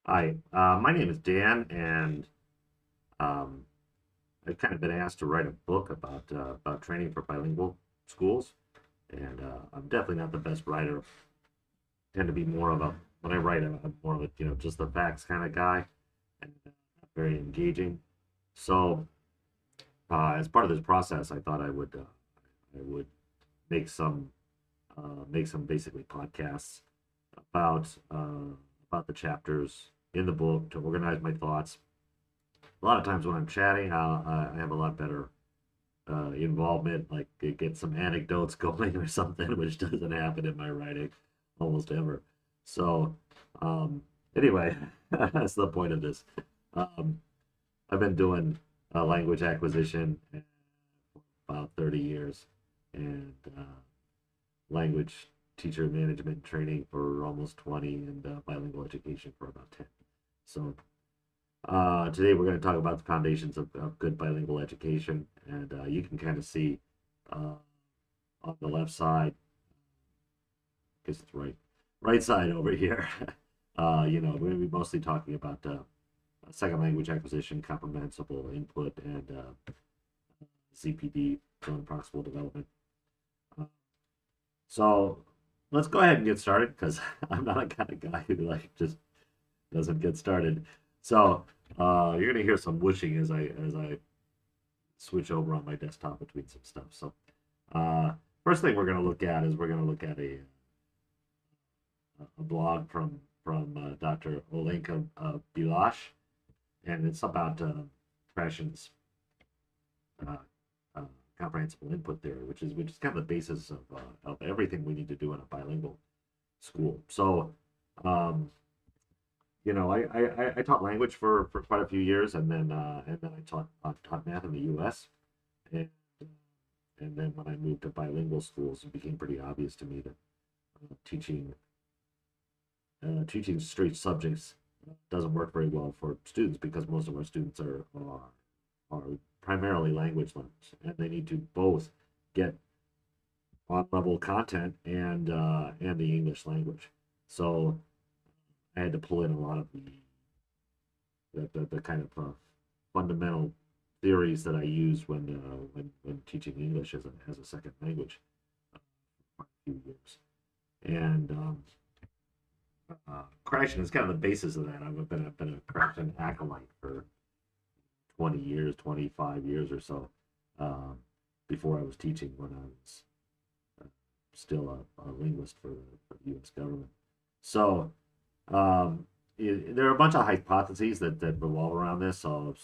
Hi, my name is Dan, and um, I've kind of been asked to write a book about training for bilingual schools, and I'm definitely not the best writer. I tend to be more of a when I write, I'm more of a just the facts kind of guy, and not very engaging. So, as part of this process, I thought I would make some make some basically podcasts about uh, about the chapters in the book to organize my thoughts. A lot of times when I'm chatting, I have a lot better involvement, like get some anecdotes going or something, which doesn't happen in my writing almost ever. So, um, anyway, that's the point of this. Um, I've been doing language acquisition for about 30 years and language teacher management training for almost 20 and bilingual education for about 10. So, today we're going to talk about the foundations of good bilingual education, and you can kind of see uh, on the left side, because it's right side over here. We're going to be mostly talking about second language acquisition, comprehensible input, and CPD, zone proximal development. Uh, so let's go ahead and get started because I'm not a kind of guy who like just doesn't get started. So you're gonna hear some whooshing as I switch over on my desktop between some stuff. So, uh, first thing we're going to look at is we're going to look at a blog from Dr. Olenka Bilash, and it's about Krashen's uh, uh, comprehensible input theory, which is kind of the basis of everything we need to do in a bilingual school. So, um, I taught language for quite a few years, and then I taught math in the U.S. and and then when I moved to bilingual schools, it became pretty obvious to me that teaching straight subjects doesn't work very well for students because most of our students are primarily language learners, and they need to both get on level content and the English language. So I had to pull in a lot of the kind of fundamental theories that I use when teaching English as a second language for a few years. And Crashing is kind of the basis of that. I've been a Crashing acolyte for 20 years, 25 years or so, um, before I was teaching when I was still a linguist for the U.S. government. So there are a bunch of hypotheses that revolve around this. So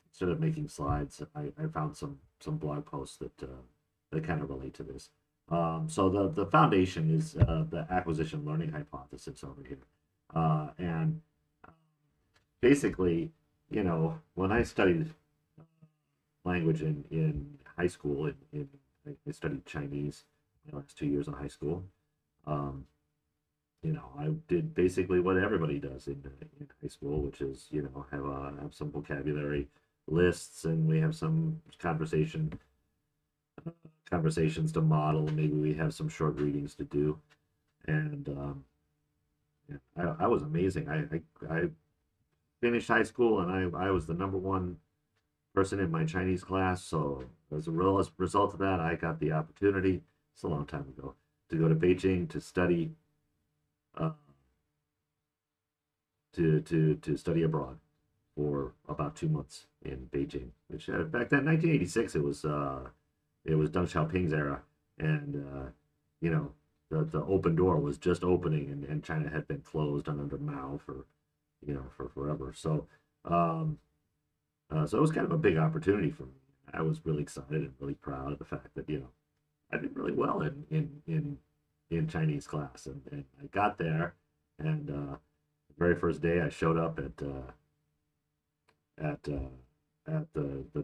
instead of making slides, I found some blog posts that kind of relate to this. So the foundation is the acquisition learning hypothesis over here, and basically, when I studied language in high school, I studied Chinese my last 2 years of high school. Um, I did basically what everybody does in high school, which is, have some vocabulary lists, and we have some conversations to model. Maybe we have some short readings to do, and yeah, I was amazing. I finished high school, and I was the number one person in my Chinese class. So as a real result of that, I got the opportunity. It's a long time ago to go to Beijing to study uh, to study abroad for about 2 months in Beijing. Which back then, 1986, it was Deng Xiaoping's era, and you know the open door was just opening, and China had been closed under Mao for forever. So it was kind of a big opportunity for me. I was really excited and really proud of the fact that I did really well in Chinese class, and I got there, and the very first day I showed up at the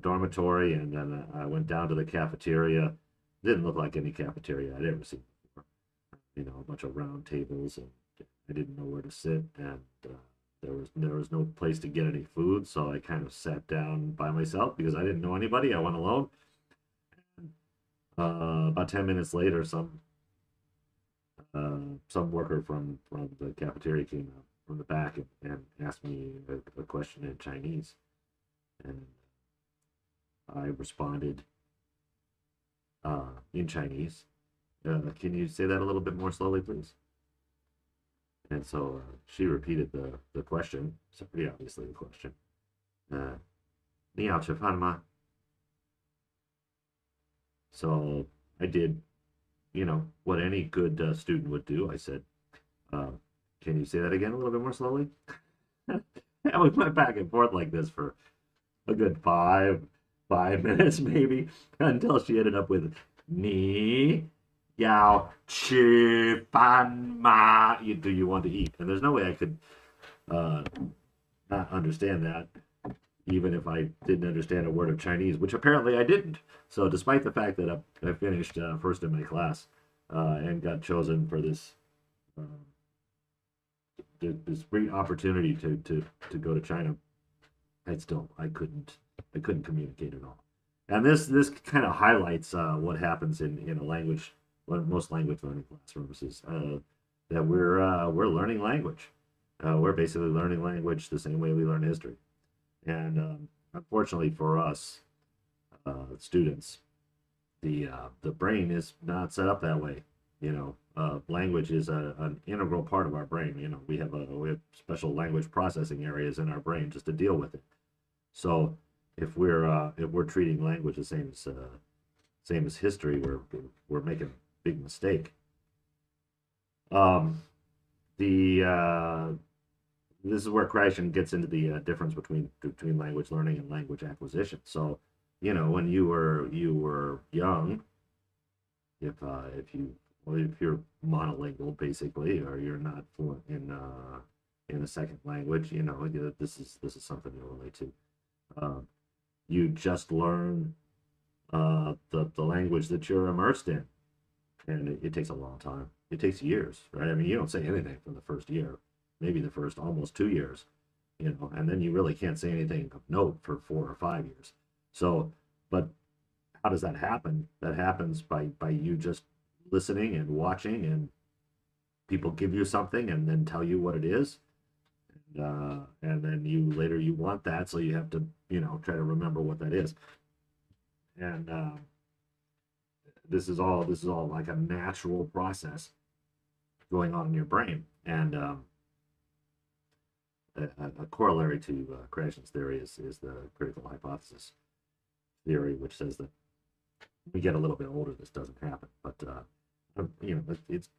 dormitory, and then I went down to the cafeteria. Didn't look like any cafeteria I'd ever seen before. A bunch of round tables, and I didn't know where to sit, and there was no place to get any food, so I kind of sat down by myself because I didn't know anybody. I went alone. About 10 minutes later, some worker from the cafeteria came out, from the back and asked me a question in Chinese, and I responded in Chinese. Can you say that a little bit more slowly, please? And so she repeated the question. So pretty obviously the question. 你要吃饭吗? So I did, what any good student would do. I said, can you say that again a little bit more slowly? And we went back and forth like this for a good five minutes maybe, until she ended up with 你要吃饭吗? Do you want to eat? And there's no way I could not understand that, even if I didn't understand a word of Chinese, which apparently I didn't. So despite the fact that I finished first in my class and got chosen for this this great opportunity to go to China, I couldn't communicate at all. And this kind of highlights what happens in a language, most language learning classrooms, is that we're learning language. We're basically learning language the same way we learn history. And unfortunately for us students, the brain is not set up that way. Language is an integral part of our brain. We have special language processing areas in our brain just to deal with it. So if we're treating language the same as history, we're making a big mistake. This is where Kreischen gets into the difference between language learning and language acquisition. So, when you were young, if you're monolingual basically, or you're not fluent in a second language, this is something you'll relate to. You just learn the language that you're immersed in, and it takes a long time. It takes years, right? I mean, you don't say anything for the first year, maybe the first almost 2 years, and then you really can't say anything of note for 4 or 5 years. So, but how does that happen? That happens by you just listening and watching, and people give you something and then tell you what it is, and then you want that, so you have to try to remember what that is. And this is all like a natural process going on in your brain. And a corollary to Kreischen's theory is the critical hypothesis theory, which says that we get a little bit older, this doesn't happen. But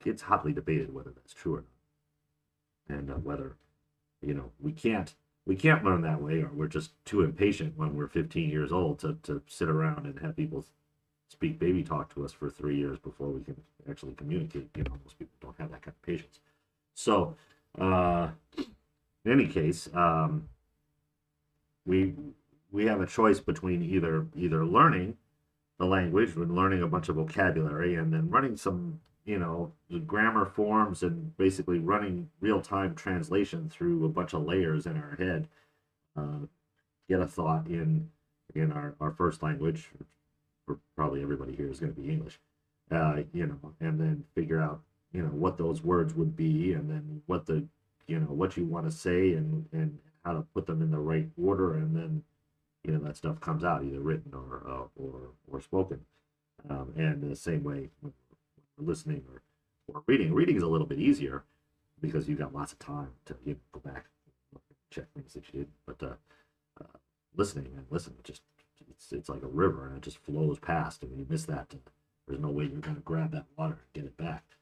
it's hotly debated whether that's true or not, and whether we can't learn that way, or we're just too impatient when we're 15 years old to sit around and have people speak baby talk to us for 3 years before we can actually communicate. Most people don't have that kind of patience. So in any case, we have a choice between either learning the language and learning a bunch of vocabulary, and then running some grammar forms, and basically running real-time translation through a bunch of layers in our head, get a thought in our first language. For probably everybody here is going to be English, and then figure out what those words would be, and then what you want to say, and how to put them in the right order, and then that stuff comes out either written or spoken. And the same way when we're listening or reading. Reading is a little bit easier because you've got lots of time to go back and check things that you did. But listening, it's like a river, and it just flows past, and you miss that. There's no way you're going to grab that water and get it back.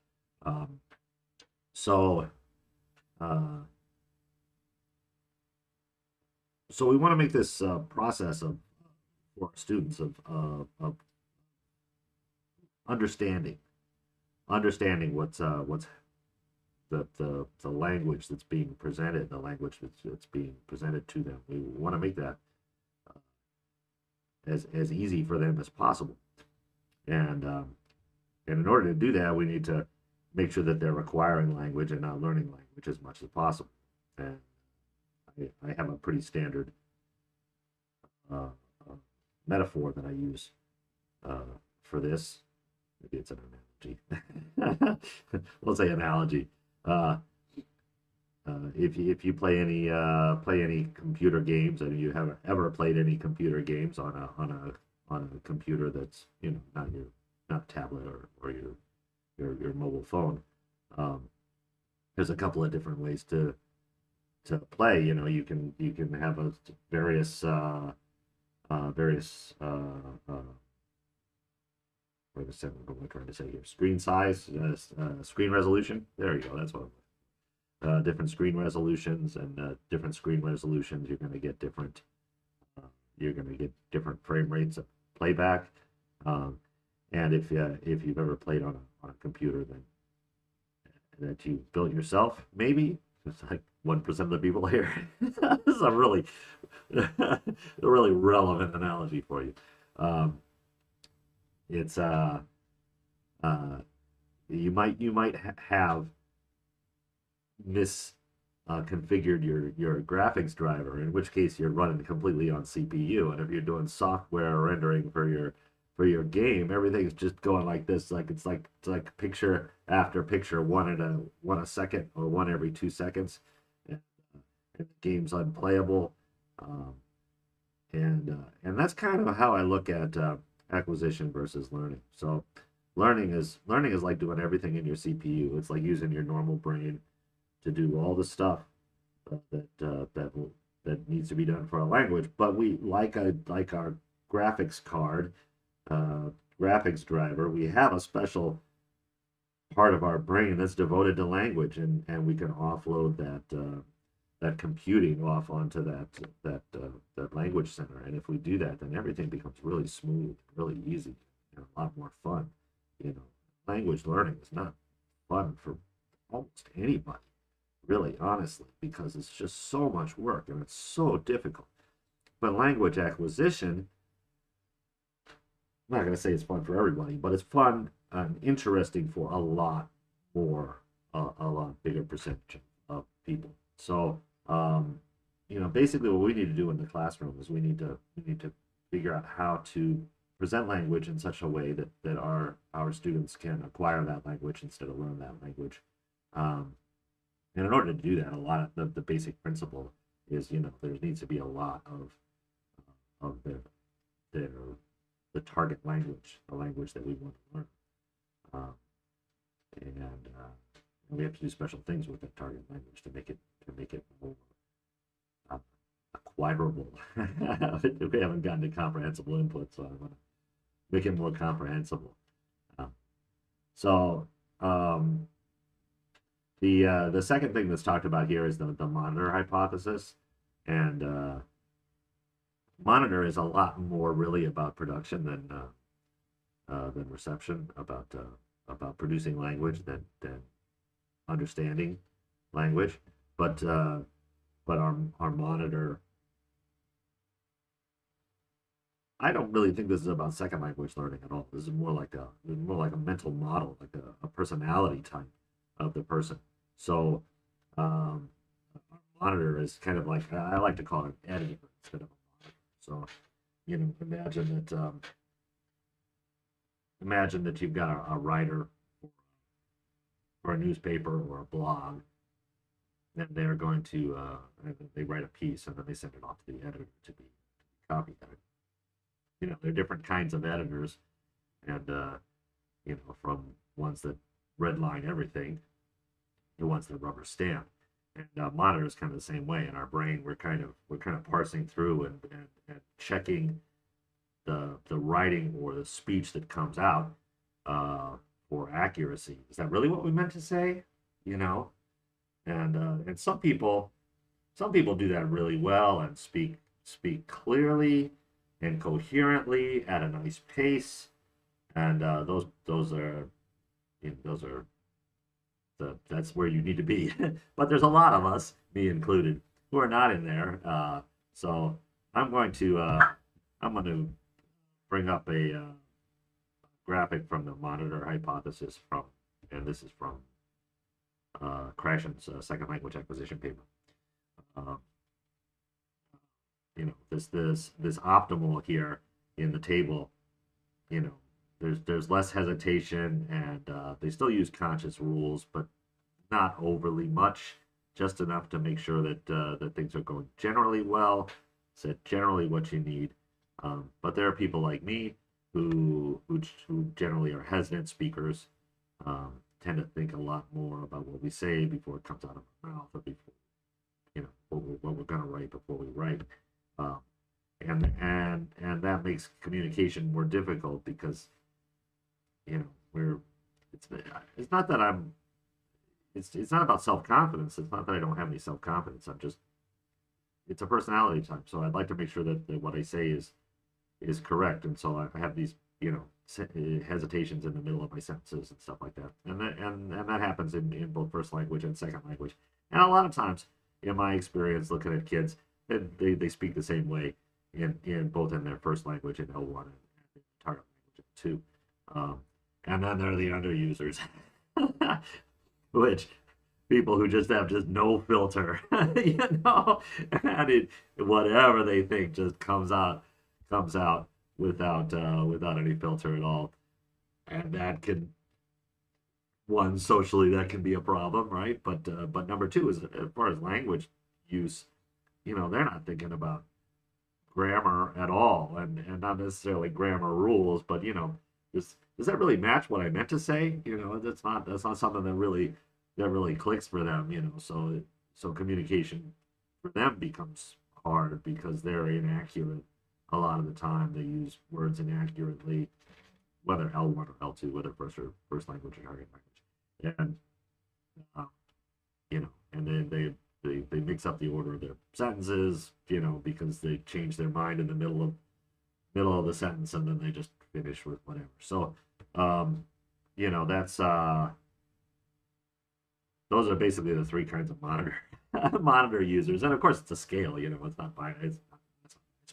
So we want to make this process for students of understanding what's the language that's being presented, the language that's being presented to them. We want to make that as easy for them as possible, and in order to do that, we need to make sure that they're acquiring language and not learning language as much as possible. And I have a pretty standard metaphor that I use for this. Maybe it's an analogy. We'll say analogy. if you play any computer games, and you haven't ever played any computer games on a computer that's, you know, not tablet or your mobile phone, um, there's a couple of different ways to play. You know, you can have a various various wait a second, what am I trying to say here? Screen size, screen resolution. There you go. That's what. Different screen resolutions, and different screen resolutions, uh, you're going to get different frame rates of playback. Um, and if you've ever played on a computer that you built yourself, maybe it's like 1% of the people here. This is a really a really relevant analogy for you. Um, it's uh, you might have mis configured your graphics driver, in which case you're running completely on CPU. And if you're doing software rendering for your game, everything's just going like this, like it's like picture after picture, one a second, or one every 2 seconds, and, and the game's unplayable. Um, and that's kind of how I look at acquisition versus learning. So learning is like doing everything in your CPU. It's like using your normal brain to do all the stuff that needs to be done for a language. But we like our graphics card, uh, graphics driver. We have a special part of our brain that's devoted to language, and we can offload that computing off onto that language center. And if we do that, then everything becomes really smooth, really easy, and a lot more fun. You know, language learning is not fun for almost anybody, really, honestly, because it's just so much work and it's so difficult. But language acquisition, I'm not going to say it's fun for everybody, but it's fun and interesting for a lot bigger percentage of people. So, you know, basically what we need to do in the classroom is we need to figure out how to present language in such a way that our students can acquire that language instead of learn that language. Um, and in order to do that, a lot of the basic principle is, you know, there needs to be a lot of their the target language, the language that we want to learn. Um, and we have to do special things with that target language to make it more uh, acquirable. We haven't gotten to comprehensible input, so I want to make it more comprehensible. Uh, so the second thing that's talked about here is the monitor hypothesis, and monitor is a lot more really about production than reception, about producing language than understanding language. But our monitor, I don't really think this is about second language learning at all. This is more like a mental model, like a personality type of the person. So our monitor is kind of like, I like to call it an editor instead of a monitor. So, you know, imagine that you've got a writer for a newspaper or a blog, and they're going to they write a piece and then they send it off to the editor to be copy edited. You know, there are different kinds of editors, and you know, from ones that redline everything to ones that rubber stamp. And monitor is kind of the same way. In our brain, we're kind of parsing through and checking the writing or the speech that comes out for accuracy. Is that really what we meant to say? You know, and some people do that really well and speak clearly and coherently at a nice pace, and those are, you know, that's where you need to be. But there's a lot of us, me included, who are not in there. So I'm going to bring up a graphic from the monitor hypothesis and this is from Krashen's second language acquisition paper. Uh, you know, this optimal here in the table, you know, there's less hesitation, and they still use conscious rules, but not overly much, just enough to make sure that that things are going generally well, said generally what you need. But there are people like me who generally are hesitant speakers, tend to think a lot more about what we say before it comes out of our mouth, or before what we're going to write before we write. Um, and that makes communication more difficult because we're it's not that I'm it's not about self-confidence. It's not that I don't have any self-confidence. I'm just it's a personality type. So I'd like to make sure that what I say is correct. And so I have these hesitations in the middle of my sentences and stuff like that. And that happens in both first language and second language. And a lot of times, in my experience looking at kids, they speak the same way in both in their first language in L1 and target language in 2. And then there are the underusers, which people who just have just no filter, and whatever they think just comes out without any filter at all, and that can socially that can be a problem, right? But number two is as far as language use, they're not thinking about grammar at all, and not necessarily grammar rules, but does that really match what I meant to say? That's not something that really clicks for them, so communication for them becomes hard because they're inaccurate a lot of the time. They use words inaccurately, whether L1 or L2, whether first language or target language, and uh, and then they mix up the order of their sentences, because they change their mind in the middle of the sentence, and then they just finish with whatever. So, that's those are basically the three kinds of monitor users, and of course it's a scale. It's not binary. It's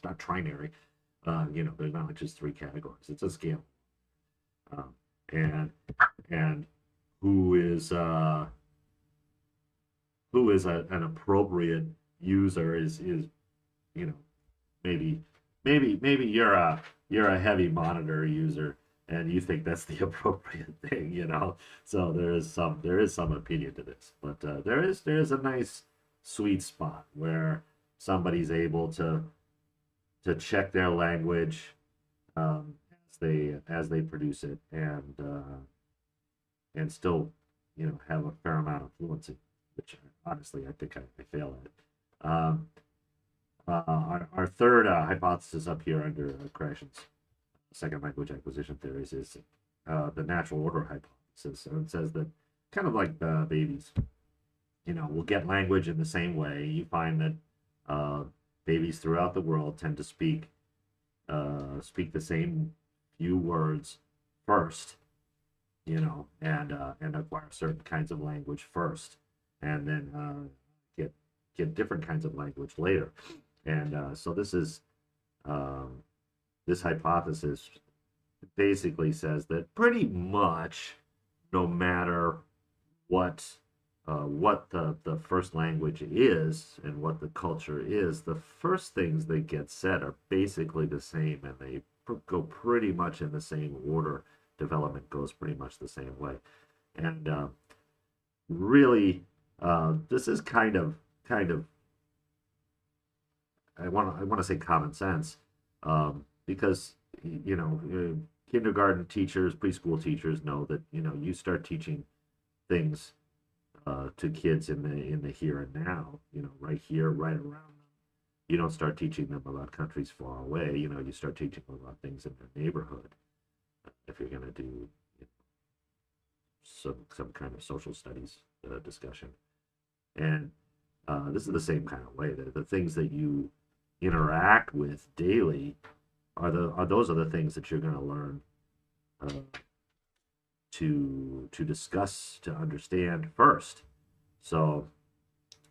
not trinary. There's not just three categories. It's a scale. And who is an appropriate user is maybe you're a heavy monitor user and you think that's the appropriate thing. So there is some opinion to this, but there is a nice sweet spot where somebody's able to check their language as they produce it, and still have a fair amount of fluency, which honestly I think I fail at. Our third hypothesis up here under Krashen's second language acquisition theories is the natural order hypothesis, and it says that kind of like babies, will get language in the same way. You find that babies throughout the world tend to speak the same few words first, and acquire certain kinds of language first, and then get different kinds of language later. And so this hypothesis basically says that pretty much no matter what the first language is and what the culture is, the first things that get said are basically the same, and they go pretty much in the same order. Development goes pretty much the same way, and really, this is kind of I want to say common sense, because kindergarten teachers, preschool teachers know that you start teaching things to kids in the here and now, right here, right around them. You don't start teaching them about countries far away. You start teaching them about things in their neighborhood. If you're going to do some kind of social studies discussion, and this is the same kind of way. The things that you interact with daily those are the things that you're going to learn to discuss, to understand first. So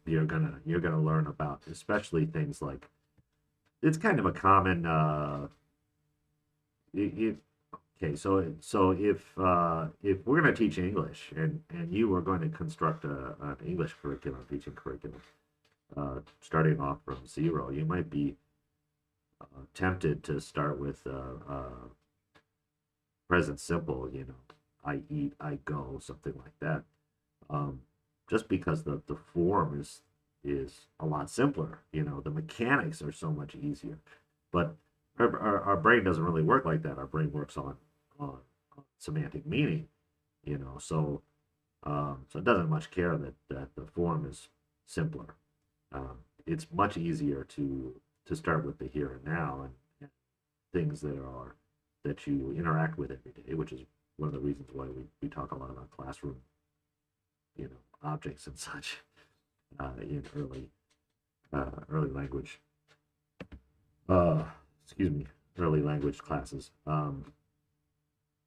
you're gonna learn about especially things like, it's kind of a common okay, so if we're going to teach English, and you are going to construct an English curriculum, teaching curriculum, starting off from zero, you might be tempted to start with present simple, I eat, I go, something like that. just because the form is a lot simpler. The mechanics are so much easier. But our brain doesn't really work like that. Our brain works on semantic meaning, so it doesn't much care that the form is simpler. It's much easier to start with the here and now and things that you interact with every day, which is one of the reasons why we talk a lot about classroom, objects and such in early language, uh, excuse me, early language classes.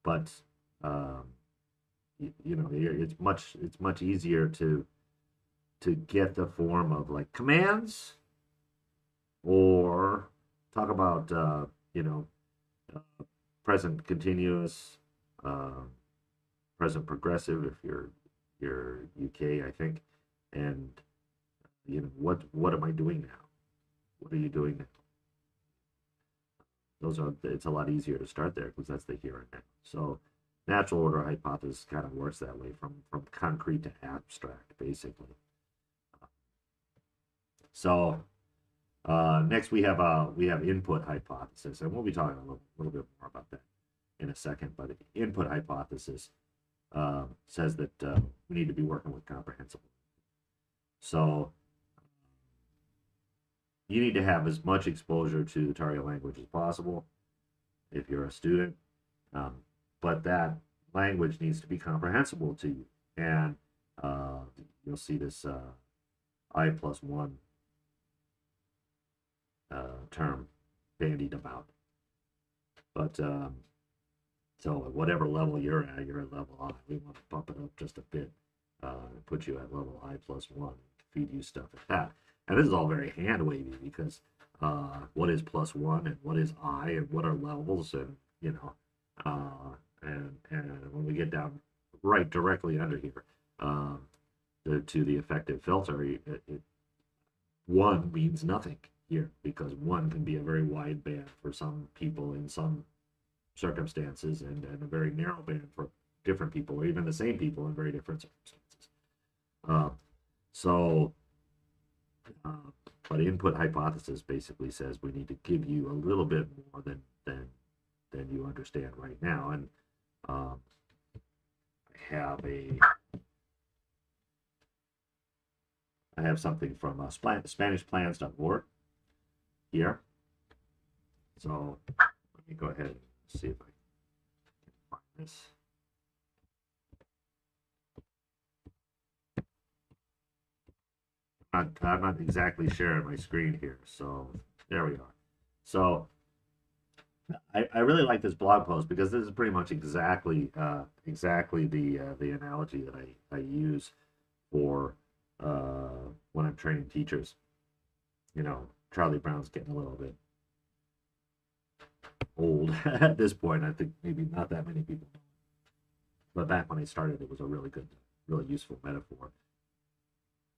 But it's much easier to get the form of like commands or talk about uh, present continuous, uh, present progressive if you're UK, I think, and what am I doing now? What are you doing now? It's a lot easier to start there because that's the here and now. So natural order hypothesis kind of works that way from concrete to abstract, basically. So next we have input hypothesis, and we'll be talking a little bit more about that in a second. But input hypothesis says that we need to be working with comprehensible. So you need to have as much exposure to the target language as possible if you're a student, but that language needs to be comprehensible to you. And you'll see this I+1 term bandied about. But so at whatever level you're at level I. We want to bump it up just a bit, put you at level I+1, feed you stuff at that. And this is all very hand wavy because what is +1 and what is I and what are levels and and when we get down right directly under here to the effective filter, one means nothing here because one can be a very wide band for some people in some circumstances and a very narrow band for different people or even the same people in very different circumstances. But input hypothesis basically says we need to give you a little bit more than you understand right now. And I have something from SpanishPlans.org here. So let me go ahead and see if I can find this. I'm not exactly sharing my screen here, so there we are. So I really like this blog post because this is pretty much exactly the analogy that I use for when I'm training teachers. Charlie Brown's getting a little bit old at this point. I think maybe not that many people know. But back when I started, it was a really good, really useful metaphor.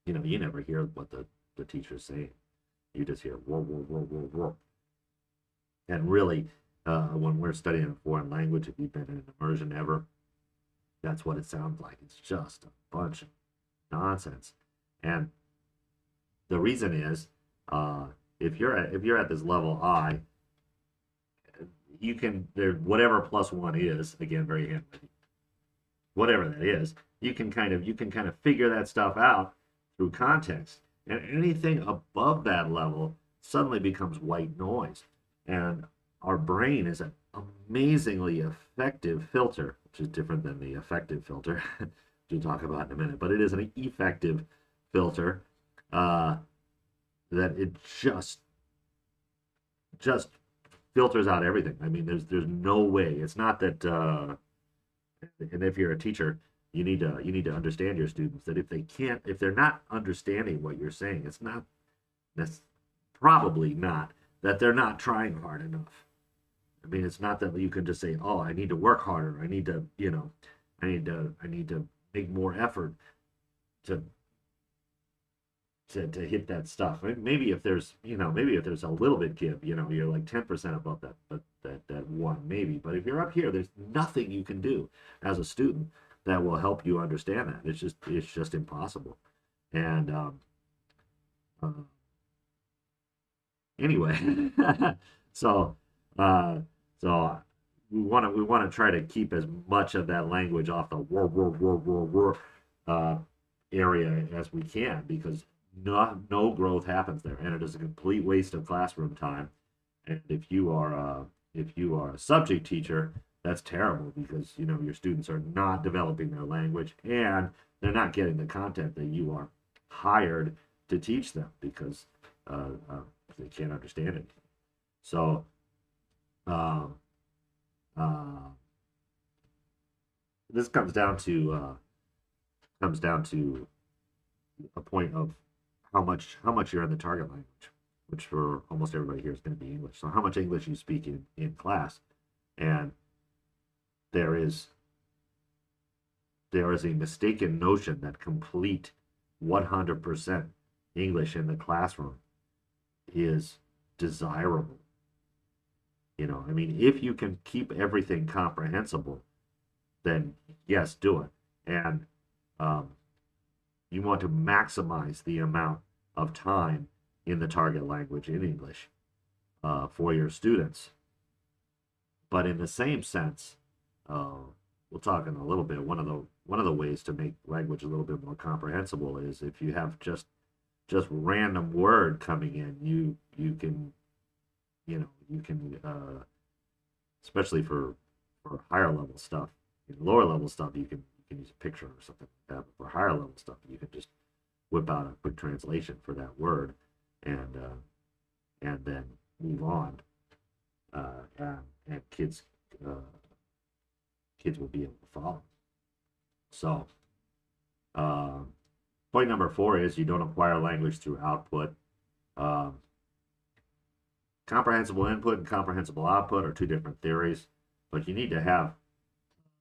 You never hear what the teacher's saying. You just hear whoa, whoa, whoa, whoa, whoa. And really, when we're studying a foreign language, if you've been in an immersion ever, that's what it sounds like. It's just a bunch of nonsense. And the reason is, if you're at this level I, you can whatever +1 is, again very handy, whatever that is, you can kind of figure that stuff out through context. And anything above that level suddenly becomes white noise. And our brain is an amazingly effective filter, which is different than the effective filter, which we'll talk about in a minute. But it is an effective filter that it just filters out everything. I mean, there's no way. It's not that. And if you're a teacher, you need to understand your students that if they're not understanding what you're saying, that's probably not that they're not trying hard enough. I mean, it's not that you can just say, "Oh, I need to work harder. I need to, I need to make more effort to hit that stuff." Maybe if there's a little bit give, you're like 10% above that one maybe. But if you're up here, there's nothing you can do as a student that will help you understand that. It's just impossible. And uh, anyway, so uh, so we want to try to keep as much of that language off the uh, area as we can, because no growth happens there, and it is a complete waste of classroom time. And if you are a subject teacher, that's terrible, because your students are not developing their language, and they're not getting the content that you are hired to teach them, because uh, uh, they can't understand it. So um, uh, this comes down to a point of how much you're in the target language, which for almost everybody here is going to be English. So how much English you speak in class, and there is there is a mistaken notion that complete 100% English in the classroom is desirable. I mean, if you can keep everything comprehensible, then yes, do it. And um, you want to maximize the amount of time in the target language in English for your students. But in the same sense, uh, we'll talk in a little bit. One of the ways to make language a little bit more comprehensible is if you have just random word coming in, you can especially for higher level stuff. In lower level stuff, you can use a picture or something like that. But for higher level stuff, you can just whip out a quick translation for that word, and then move on. And uh, kids will be able to follow. So, uh, point number 4 is you don't acquire language through output. Um, Comprehensible input and comprehensible output are two different theories, but you need to have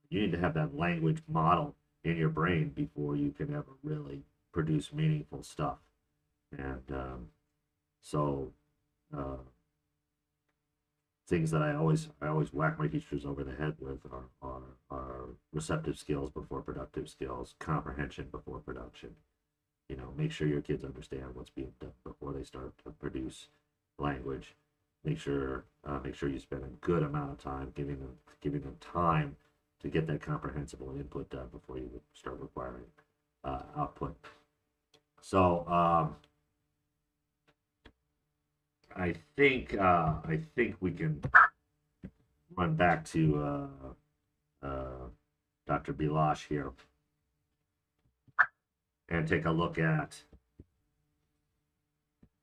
that language model in your brain before you can ever really produce meaningful stuff. And so uh, things that I always whack my teachers over the head with are receptive skills before productive skills, comprehension before production. Make sure your kids understand what's being done before they start to produce language. Make sure you spend a good amount of time giving them time to get that comprehensible input done before you start requiring output. So I think we can run back to Dr. Bilash here and take a look at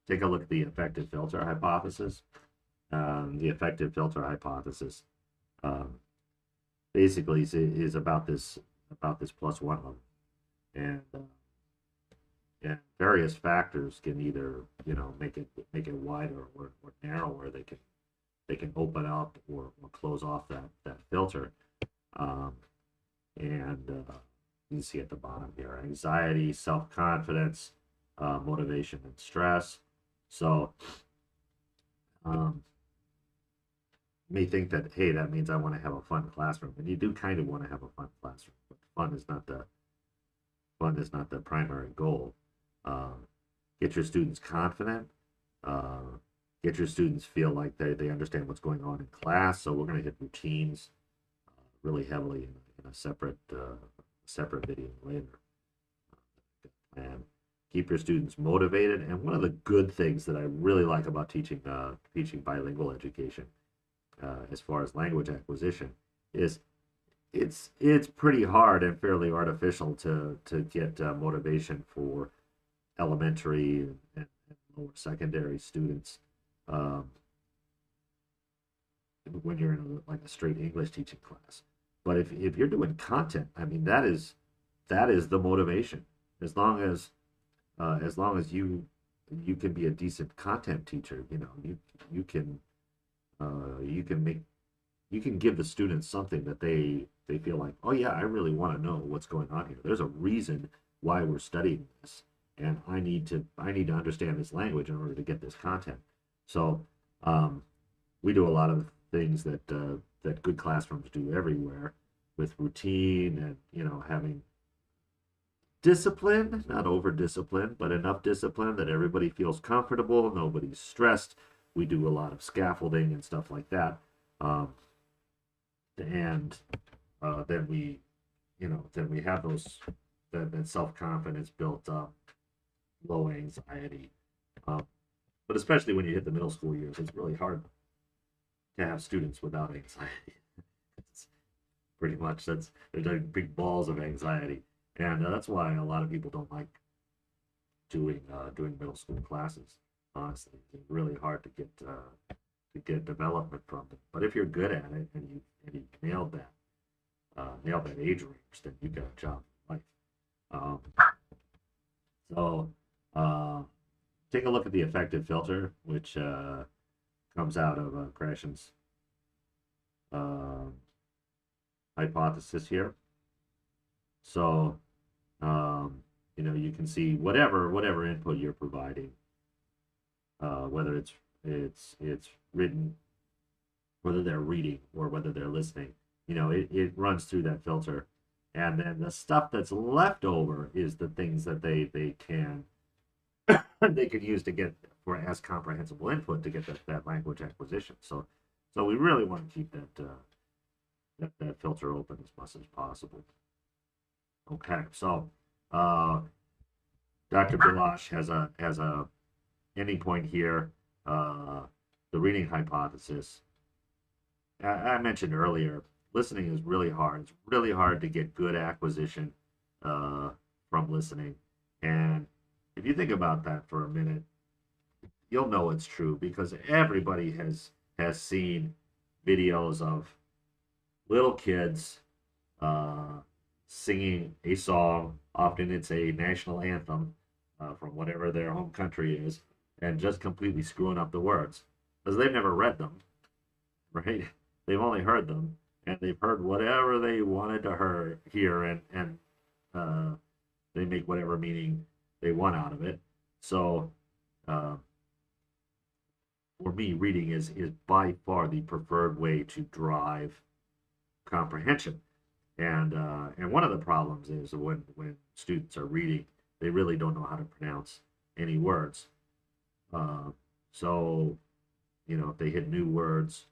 the effective filter hypothesis. The effective filter hypothesis um, basically is about this plus one level, and various factors can either make it wider or narrower. They can open up or close off that filter. Um, and you can see at the bottom here: anxiety, self-confidence, motivation, and stress. So you may think that, hey, that means I want to have a fun classroom, and you do kind of want to have a fun classroom, but fun is not the primary goal. Get your students confident. Uh, get your students feel like they understand what's going on in class. So we're going to hit routines really heavily in a separate video later. And keep your students motivated. And one of the good things that I really like about teaching bilingual education, as far as language acquisition, is it's pretty hard and fairly artificial to get motivation for elementary and lower secondary students um, when you're in a straight English teaching class. But if you're doing content, I mean, that is the motivation. As long as you can be a decent content teacher, you can you can give the students something that they feel like, oh yeah, I really want to know what's going on here. There's a reason why we're studying this, and I need to understand this language in order to get this content. So we do a lot of things that good classrooms do everywhere. with routine and, having discipline, not over discipline, but enough discipline that everybody feels comfortable, nobody's stressed. We do a lot of scaffolding and stuff like that. Um, and then we have that self-confidence built up, low anxiety. Um, but especially when you hit the middle school years, it's really hard to have students without anxiety. It's pretty much they're like big balls of anxiety, and that's why a lot of people don't like doing middle school classes. Honestly, it's really hard to get development from it. But if you're good at it and you nailed that age range, then you got a job in life. Um, so take a look at the effective filter, which comes out of Gratian's uh, hypothesis here. So you can see whatever input you're providing, whether it's written, whether they're reading or whether they're listening. It runs through that filter, and then the stuff that's left over is the things that they can they could use to get for as comprehensible input to get that language acquisition. So we really want to keep that filter open as much as possible. Okay, so Dr. Bilash has a ending point here. The reading hypothesis. I mentioned earlier, listening is really hard. It's really hard to get good acquisition from listening. And if you think about that for a minute, you'll know it's true because everybody has seen videos of little kids singing a song. Often it's a national anthem from whatever their home country is, and just completely screwing up the words because they've never read them, right? They've only heard them, and they've heard whatever they wanted to hear, and they make whatever meaning they want out of it. So, for me, reading is by far the preferred way to drive comprehension. And one of the problems is when students are reading, they really don't know how to pronounce any words. So, if they hit new words,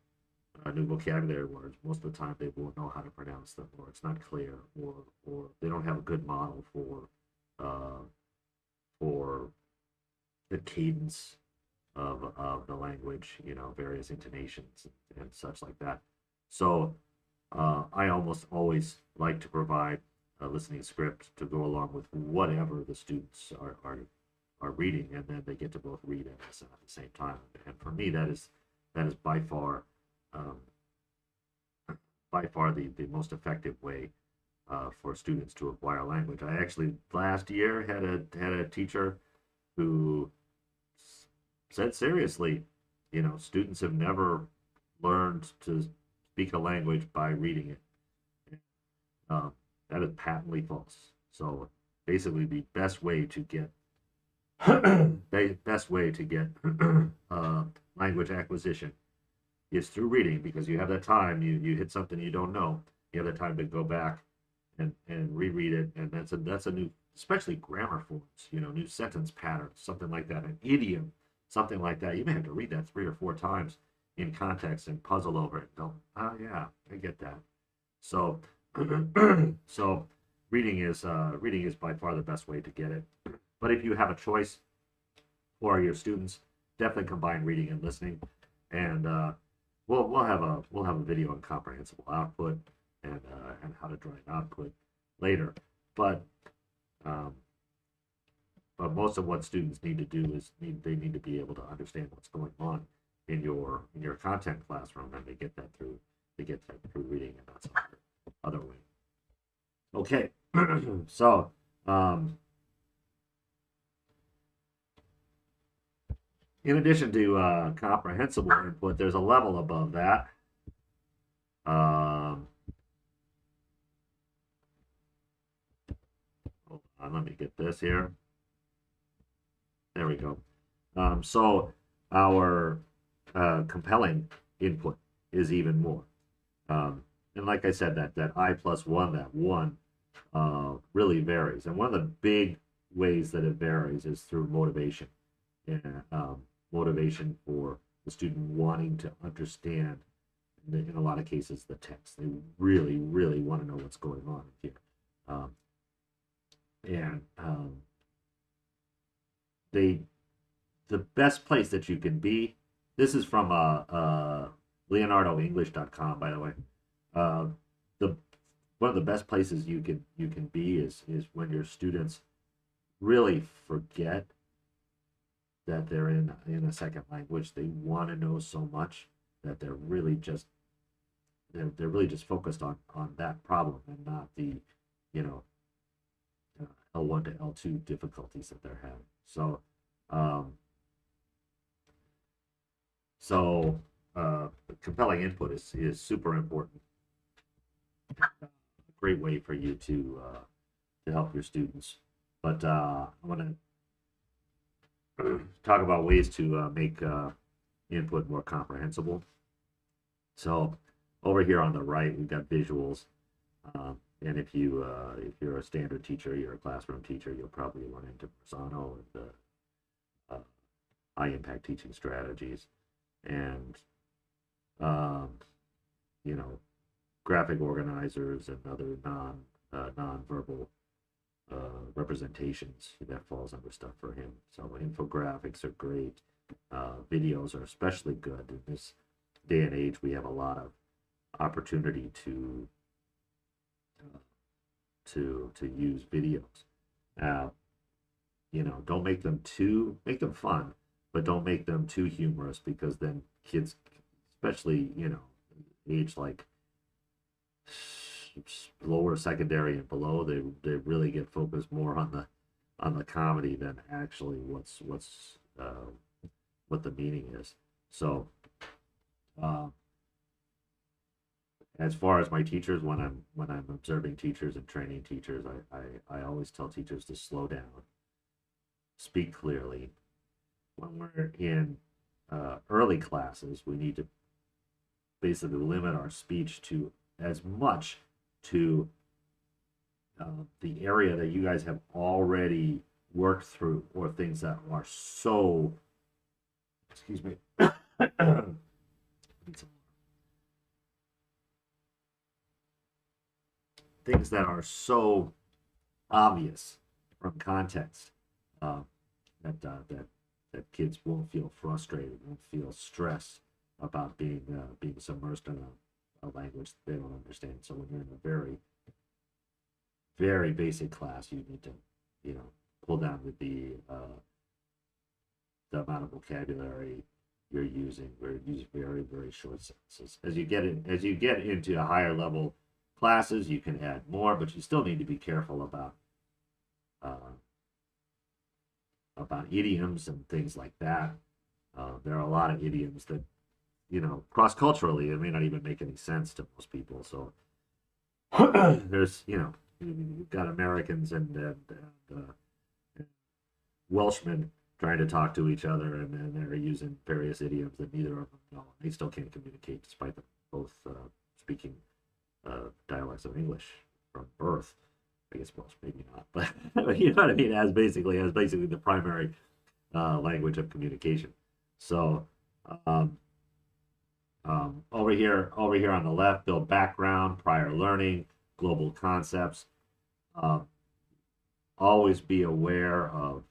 new vocabulary words, most of the time they won't know how to pronounce them, or it's not clear, or they don't have a good model for the cadence of the language, various intonations and such like that. So I almost always like to provide a listening script to go along with whatever the students are reading, and then they get to both read and listen at the same time. And for me, that is by far the most effective way for students to acquire language. I actually last year had a teacher who said seriously, students have never learned to speak a language by reading it. That is patently false. So basically, the best way to get language acquisition is through reading, because you have that time. You hit something you don't know. You have the time to go back and reread it, and that's a new, especially grammar forms. New sentence patterns, something like that, an idiom, something like that. You may have to read that 3 or 4 times in context and puzzle over it. Go, oh yeah, I get that. So, so reading is by far the best way to get it. But if you have a choice for your students, definitely combine reading and listening. And we'll have a video on comprehensible output and how to drive output later. But most of what students need to do is they need to be able to understand what's going on in your content classroom, and they get that through reading, and that's other way. Okay, so in addition to comprehensible input, there's a level above that. Hold on, let me get this here. There we go. So our compelling input is even more. and like I said, that I+1, that one, really varies. And one of the big ways that it varies is through motivation, and motivation for the student wanting to understand, in a lot of cases, the text. They really, really want to know what's going on here. Um, and they the best place that you can be. This is from leonardoenglish.com, by the way. Uh, the One of the best places you can be is when your students really forget that they're in a second language. They want to know so much that they're really just focused on that problem and not the, you know, L1 to L2 difficulties that they're having. Um, so compelling input is super important. A great way for you to help your students. But I want to talk about ways to make input more comprehensible. So over here on the right, we've got visuals. And if you're a standard teacher, you're a classroom teacher, you'll probably run into Persano and high impact teaching strategies, and um, you know, graphic organizers and other non-verbal representations. That falls under stuff for him. So infographics are great. Videos are especially good in this day and age. We have a lot of opportunity to use videos. Don't make them fun, but don't make them too humorous, because then kids, especially age like lower secondary and below, they really get focused more on the comedy than actually what the meaning is. So as far as my teachers, when I'm observing teachers and training teachers, I always tell teachers to slow down, speak clearly. When we're in early classes, we need to basically limit our speech to as much to the area that you guys have already worked through, or things that are so, excuse me, things that are so obvious from context, uh, that kids won't feel frustrated, won't feel stress about being submersed in a language that they don't understand. So when you're in a very, very basic class, you need to pull down the amount of vocabulary you're using. We're using very, very short sentences. As you get into a higher level classes, you can add more, but you still need to be careful about idioms and things like that. There are a lot of idioms that, cross culturally, it may not even make any sense to most people. So there's, you've got Americans and Welshmen trying to talk to each other, and they're using various idioms that neither of them know. They still can't communicate despite them both speaking dialects of English from birth. I guess most, maybe not, but you know what I mean. As basically the primary language of communication. So over here on the left, build background, prior learning, global concepts. Always be aware of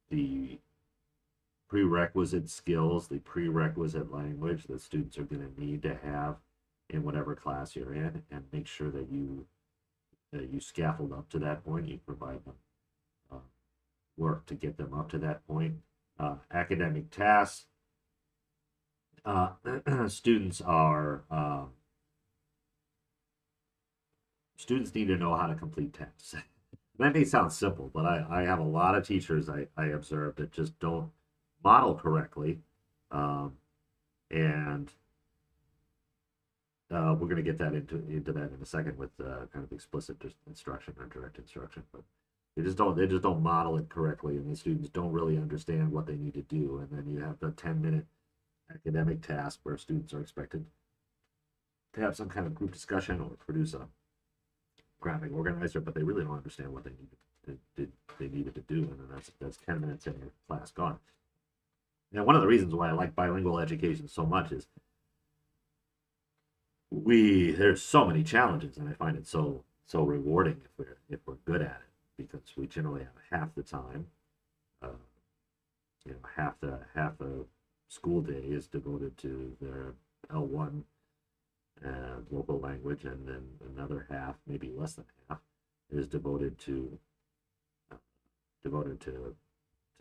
the prerequisite skills, the prerequisite language that students are going to need to have in whatever class you're in, and make sure that you scaffold up to that point. You provide them work to get them up to that point. Academic tasks. Students need to know how to complete tasks. That may sound simple, but I have a lot of teachers I observe that just don't model correctly, and we're going to get that into that in a second with kind of explicit instruction or direct instruction. But they just don't model it correctly, and the students don't really understand what they need to do. And then you have the 10-minute academic task where students are expected have some kind of group discussion or produce a graphic organizer, but they really don't understand what they needed to do, and then that's 10 minutes in your class gone. And one of the reasons why I like bilingual education so much is there's so many challenges, and I find it so rewarding if we're good at it, because we generally have half the time, half the school day is devoted to their L1 local language, and then another half, maybe less than half, is devoted to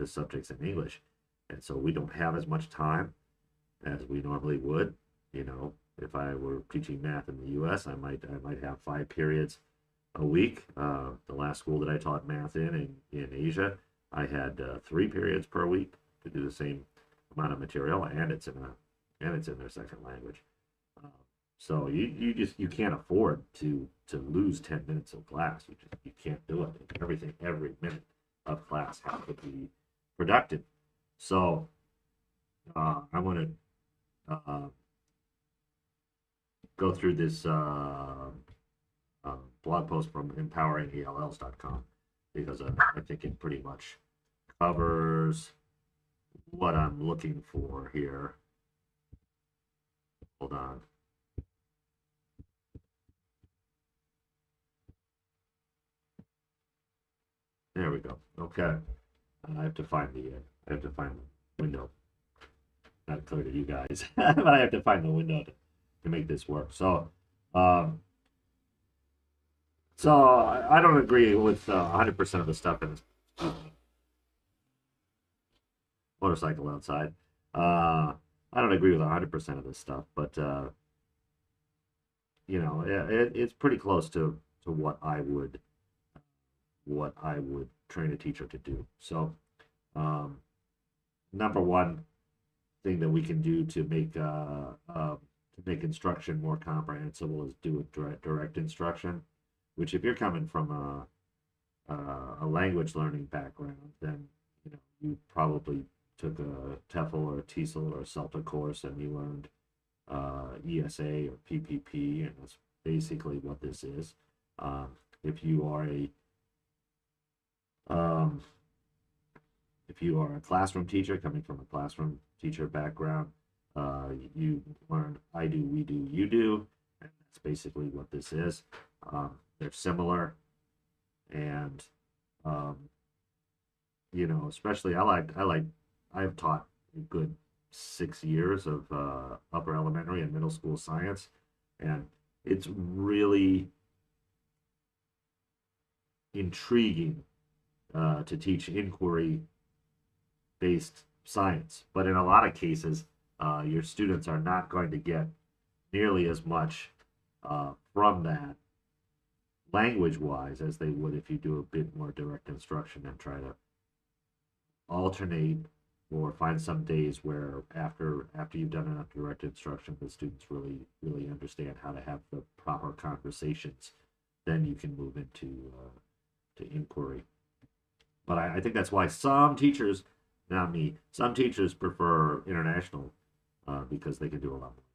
subjects in English. And so we don't have as much time as we normally would. If I were teaching math in the U.S., I might have 5 periods a week. The last school that I taught math in Asia, I had 3 periods per week to do the same amount of material, and it's in their second language. So you can't afford to lose 10 minutes of class. You can't do it. Every minute of class has to be productive. So I'm going to go through this blog post from empoweringELLs.com, because I think it pretty much covers what I'm looking for here. Hold on. There we go. Okay. I have to find the window. Not clear to you guys, but I have to find the window to make this work. So I don't agree with 100% of the stuff in this motorcycle outside. I don't agree with 100% of this stuff, but it's pretty close to what I would train a teacher to do. So number one thing that we can do to make instruction more comprehensible is do a direct instruction, which, if you're coming from a language learning background, then you probably took a TEFL or a TESOL or a CELTA course, and you learned ESA or PPP, and that's basically what this is. If you are a classroom teacher coming from a classroom teacher background, you learn I do, we do, you do, and that's basically what this is. They're similar, and especially I've taught a good 6 years of upper elementary and middle school science, and it's really intriguing to teach inquiry-based science. But in a lot of cases, your students are not going to get nearly as much from that language-wise as they would if you do a bit more direct instruction and try to alternate or find some days where after you've done enough direct instruction, the students really understand how to have the proper conversations. Then you can move into to inquiry. But I think that's why some teachers, not me, some teachers prefer international because they can do a lot more.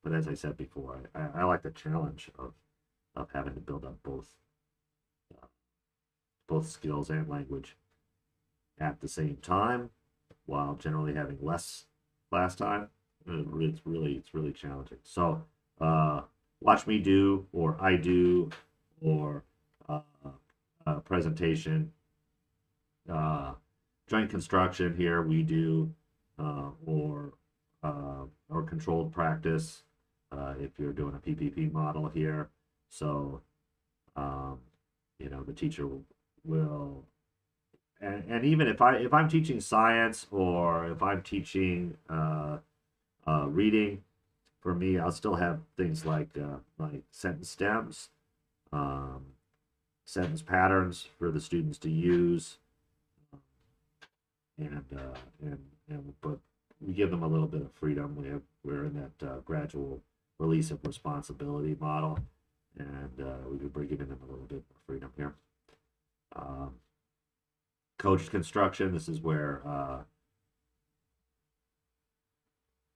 But as I said before, I like the challenge of having to build up both skills and language at the same time, while generally having less class time. It's really challenging. So watch me do, or I do, or presentation, joint construction here we do, or controlled practice if you're doing a PPP model here. So the teacher will and even if I'm teaching science, or if I'm teaching reading, for me, I'll still have things like sentence stems, sentence patterns for the students to use, but we give them a little bit of freedom. We're in that gradual release of responsibility model, and we're giving them a little bit of freedom here. Coached construction. This is where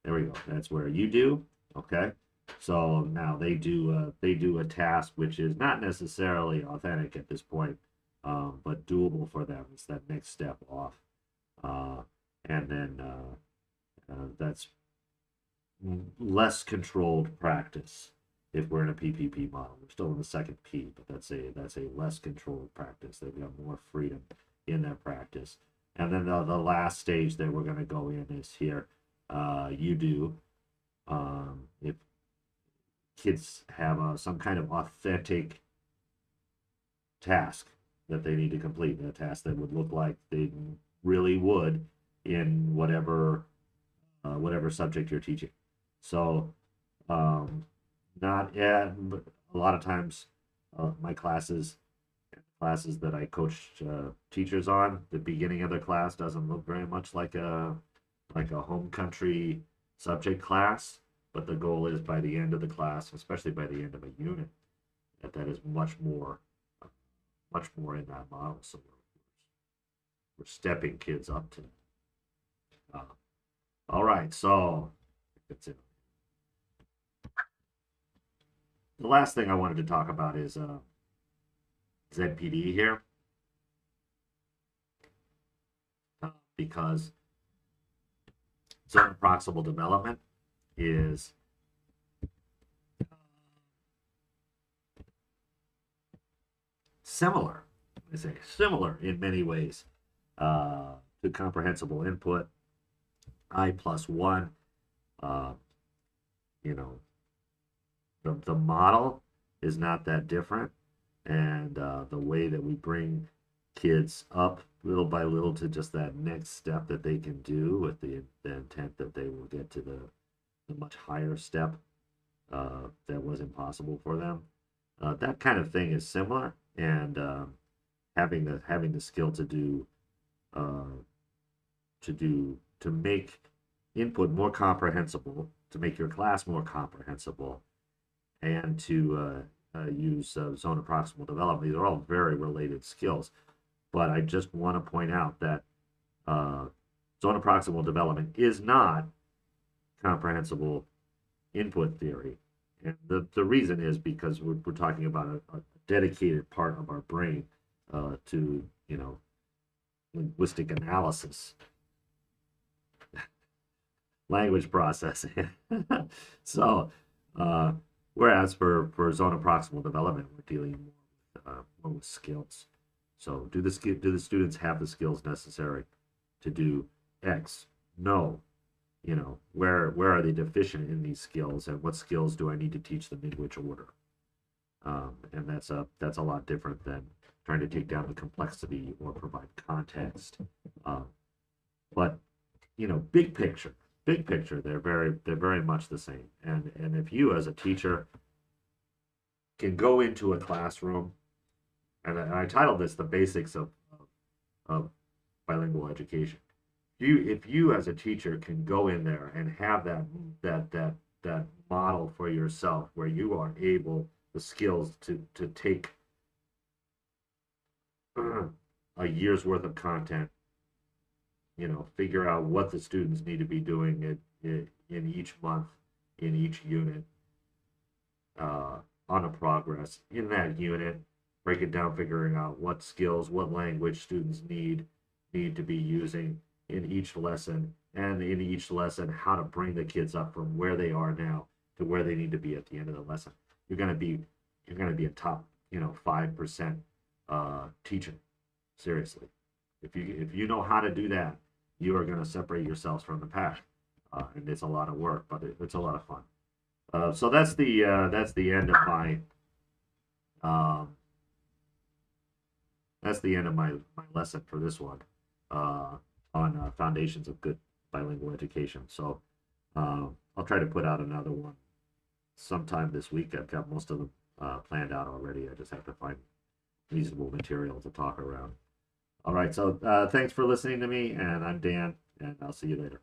there we go. That's where you do, Okay, so now they do a task which is not necessarily authentic at this point, but doable for them. It's that next step off, uh, and then that's less controlled practice. If we're in a PPP model, we're still in the second P, but that's a less controlled practice. They've got more freedom in their practice. And then the last stage that we're going to go in is here. You do. If kids have some kind of authentic task that they need to complete, a task that would look like they really would in whatever subject you're teaching. So, not yet, but a lot of times, my classes that I coach teachers on, the beginning of the class doesn't look very much like a home country subject class, but the goal is by the end of the class, especially by the end of a unit, that is much more in that model. So we're stepping kids up to. All right, so that's it. The last thing I wanted to talk about is ZPD here, because zone proximal development is similar. I say similar in many ways to comprehensible input. I+1, you know, the model is not that different, and the way that we bring kids up little by little to just that next step that they can do with the intent that they will get to the much higher step that was impossible for them. That kind of thing is similar, and having the skill to make input more comprehensible, to make your class more comprehensible, and to use zone of proximal development. These are all very related skills, but I just want to point out that zone of proximal development is not comprehensible input theory. And the reason is because we're talking about a dedicated part of our brain to, linguistic analysis, language processing. So, whereas for zone of proximal development, we're dealing more with skills. So, do the students have the skills necessary to do X? No. Where are they deficient in these skills, and what skills do I need to teach them in which order? And that's a lot different than trying to take down the complexity or provide context. But big picture, they're very much the same. And if you as a teacher can go into a classroom, and I titled this "The Basics of Bilingual Education." If you as a teacher can go in there and have that model for yourself, where you are able, the skills to take a year's worth of content, figure out what the students need to be doing in each month, in each unit, on a progress in that unit, break it down, figuring out what skills, what language students need to be using in each lesson, and in each lesson how to bring the kids up from where they are now to where they need to be at the end of the lesson. You're going to be a top 5% teacher. Seriously, if you know how to do that, you are going to separate yourselves from the pack, and it's a lot of work, but it's a lot of fun. So that's the end of my lesson for this one on foundations of good bilingual education. So I'll try to put out another one sometime this week. I've got most of them planned out already. I just have to find reasonable material to talk around. All right, so thanks for listening to me, and I'm Dan, and I'll see you later.